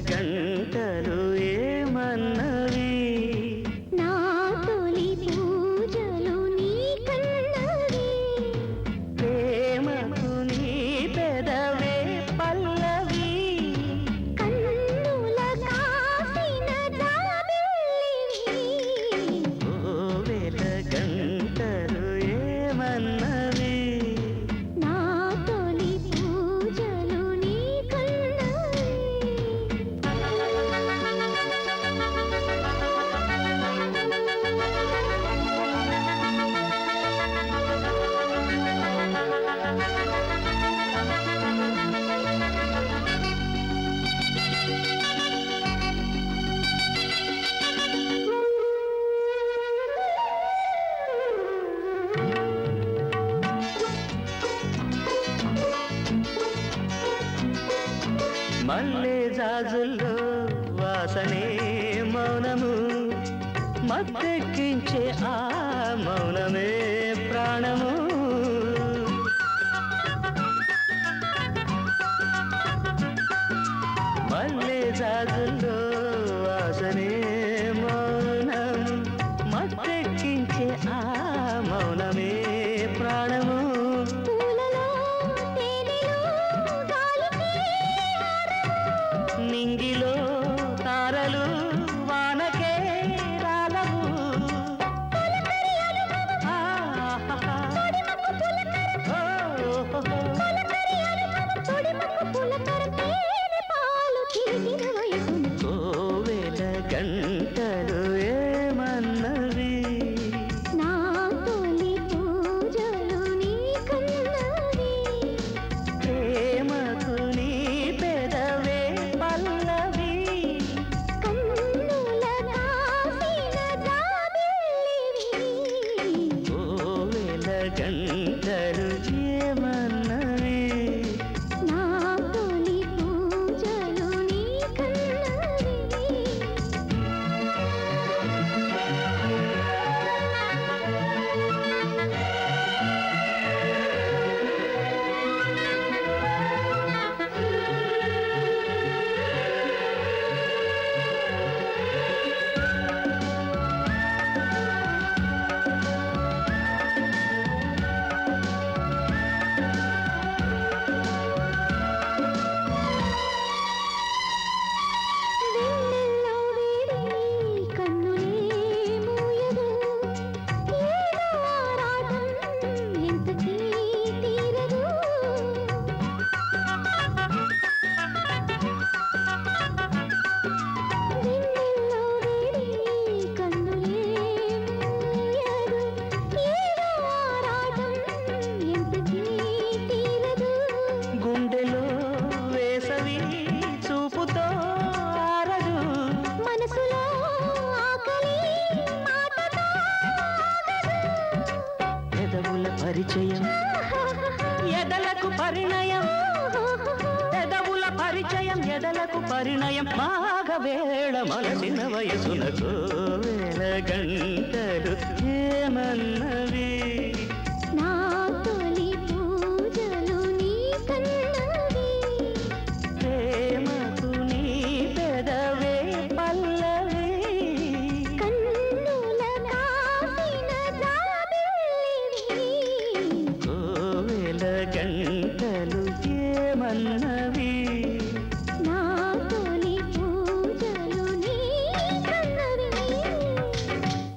గంటలు ఏమన్నవి నా తొలి పూజలు నీ కన్నవి ప్రేమకు నీ పెదవే పల్లవి కన్నుల కాసిన జాబిల్లివి వేల గంటలు ఏమన్నవి నా తొలి పూజలు నీ కన్నవి మల్లె జాజుల్లో వాసనే మౌనము మత్తెక్కించే ఆ మౌనమే ప్రాణము మల్లె జాజుల్లో వాసనే మౌనం మత్తెక్కించే ఆ మౌనమే ప్రాణము పూలలో తేనెలో గాలికి నింగిలో తారలు వానకే రాలవు తొడిమకు పులకర తేనె పాలు తిరిగిన వయసును కోవెల గంటలు ఏమన్నవి నా తొలి పూజలు నీ కన్నవి ప్రేమకు నీ పెదవే పల్లవి కన్నుల కాసిన జాబిల్లివి కోవెల గంటలు ఏమన్నవి నా తొలి పూజలు నీ కన్నవి వెన్నెల్లో వేడి కన్నులే మూయదు ఏదో ఆరాటం ఎంతకీ తీరదు వెన్నెల్లో వేడి కన్నులే మూయదు ఏదో ఆరాటం ఎంతకీ తీరదు గుండెలో వేసవి చూపుతో ఆరదు మనసులో ఆకలి మాటతో పెదవుల పరిచయం ఎదలకు పరిణయం పెదవుల పరిచయం ఎదలకు పరిణయం మాఘవేళ మనసిన వయసునకు వేల గంటలు ఏమన్నవి నా తొలి పూజలు నీ కన్నవి ప్రేమకు నీ పెదవే పల్లవి కన్నుల కాసిన జాబిల్లివి కోవెల గంటలు